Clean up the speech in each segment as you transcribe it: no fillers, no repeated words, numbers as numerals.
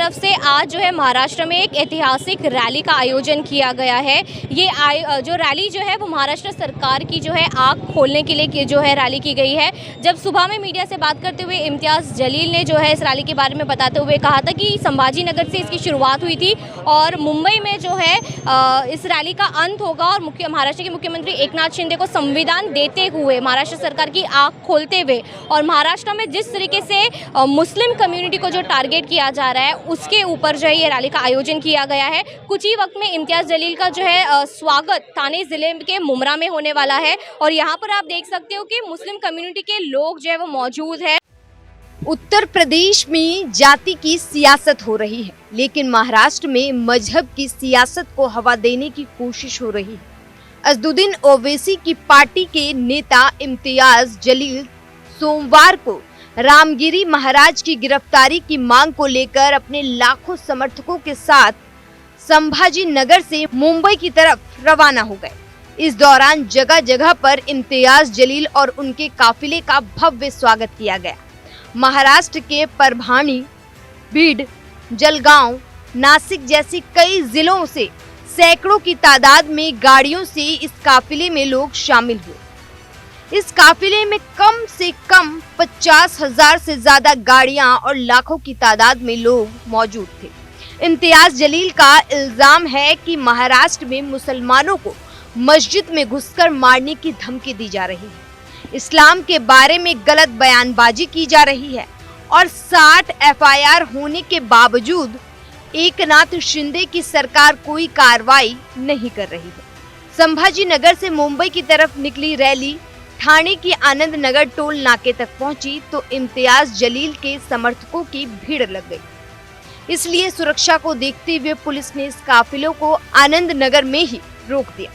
तरफ से आज जो है महाराष्ट्र में एक ऐतिहासिक रैली का आयोजन किया गया है। ये जो रैली जो है वो महाराष्ट्र सरकार की जो है आँख खोलने के लिए जो है रैली की गई है। जब सुबह में मीडिया से बात करते हुए इम्तियाज़ जलील ने जो है इस रैली के बारे में बताते हुए कहा था कि संभाजी नगर से इसकी शुरुआत हुई थी और मुंबई में जो है इस रैली का अंत होगा और महाराष्ट्र के मुख्यमंत्री एकनाथ शिंदे को संविधान देते हुए महाराष्ट्र सरकार की आँख खोलते हुए और महाराष्ट्र में जिस तरीके से मुस्लिम कम्युनिटी को जो टारगेट किया जा रहा है उसके ऊपर जो है ये रैली का आयोजन किया गया है। कुछ ही वक्त में इम्तियाज़ जलील का जो है स्वागत थाने ज़िले के मुमरा में होने वाला है और यहाँ पर आप देख सकते हो कि मुस्लिम कम्युनिटी के लोग जो है वो मौजूद है। उत्तर प्रदेश में जाति की सियासत हो रही है, लेकिन महाराष्ट्र में मजहब की सियासत को हवा देने की कोशिश हो रही है। असदुद्दीन ओवैसी की पार्टी के नेता इम्तियाज़ जलील सोमवार को रामगिरी महाराज की गिरफ्तारी की मांग को लेकर अपने लाखों समर्थकों के साथ संभाजी नगर से मुंबई की तरफ रवाना हो गए। इस दौरान जगह जगह पर इम्तियाज़ जलील और उनके काफिले का भव्य स्वागत किया गया। महाराष्ट्र के परभणी, बीड, जलगांव, नासिक जैसे कई जिलों से सैकड़ों की तादाद में गाड़ियों से इस काफिले में लोग शामिल हुए। इस काफिले में कम से कम 50,000 से ज्यादा गाड़ियां और लाखों की तादाद में लोग मौजूद थे। इम्तियाज़ जलील का इल्जाम है कि महाराष्ट्र में मुसलमानों को मस्जिद में घुसकर मारने की धमकी दी जा रही है, इस्लाम के बारे में गलत बयानबाजी की जा रही है और 60 एफआईआर होने के बावजूद एकनाथ शिंदे की सरकार कोई कार्रवाई नहीं कर रही है। संभाजी नगर से मुंबई की तरफ निकली रैली ठाणे की आनंद नगर टोल नाके तक पहुंची तो इम्तियाज़ जलील के समर्थकों की भीड़ लग गई। इसलिए सुरक्षा को देखते हुए पुलिस ने इस काफिलों को आनंद नगर में ही रोक दिया,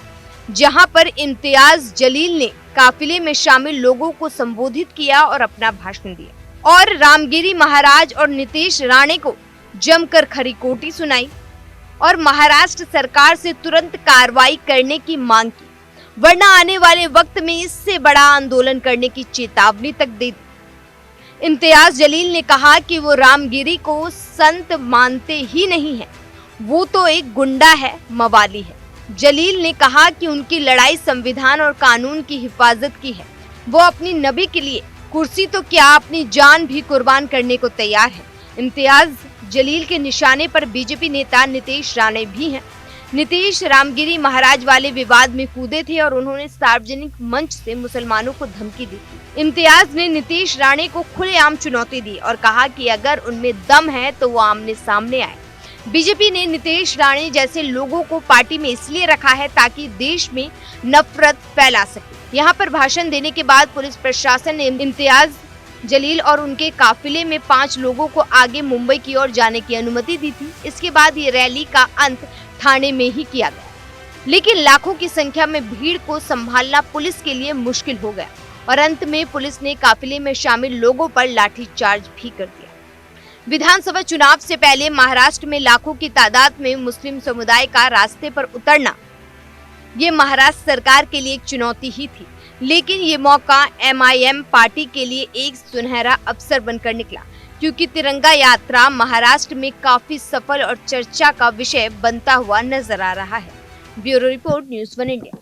जहां पर इम्तियाज़ जलील ने काफिले में शामिल लोगों को संबोधित किया और अपना भाषण दिया और रामगिरी महाराज और नीतीश राणे को जमकर खरी खोटी सुनाई और महाराष्ट्र सरकार से तुरंत कार्रवाई करने की मांग की, वरना आने वाले वक्त में इससे बड़ा आंदोलन करने की चेतावनी तक दे दी। इम्तियाज़ जलील ने कहा कि वो रामगिरी को संत मानते ही नहीं है, वो तो एक गुंडा है, मवाली है। जलील ने कहा कि उनकी लड़ाई संविधान और कानून की हिफाजत की है। वो अपनी नबी के लिए कुर्सी तो क्या अपनी जान भी कुर्बान करने को तैयार है। इम्तियाज़ जलील के निशाने पर बीजेपी नेता नीतीश राणे भी हैं। नीतीश रामगिरी महाराज वाले विवाद में कूदे थे और उन्होंने सार्वजनिक मंच से मुसलमानों को धमकी दी थी। इम्तियाज़ ने नीतीश राणे को खुलेआम चुनौती दी और कहा कि अगर उनमें दम है तो वो आमने सामने आए। बीजेपी ने नीतीश राणे जैसे लोगों को पार्टी में इसलिए रखा है ताकि देश में नफरत फैला सके। यहाँ पर भाषण देने के बाद पुलिस प्रशासन ने इम्तियाज़ जलील और उनके काफिले में 5 लोगों को आगे मुंबई की ओर जाने की अनुमति दी थी। इसके बाद ये रैली का अंत थाने में ही किया गया, लेकिन लाखों की संख्या में भीड़ को संभालना पुलिस के लिए मुश्किल हो गया और अंत में पुलिस ने काफिले में शामिल लोगों पर लाठीचार्ज भी कर दिया। विधानसभा चुनाव से पहले महाराष्ट्र में लाखों की तादाद में मुस्लिम समुदाय का रास्ते पर उतरना ये महाराष्ट्र सरकार के लिए एक चुनौती ही थी, लेकिन ये मौका MIM पार्टी के लिए एक सुनहरा अवसर बनकर निकला, क्योंकि तिरंगा यात्रा महाराष्ट्र में काफी सफल और चर्चा का विषय बनता हुआ नजर आ रहा है। Bureau report, news 1 India.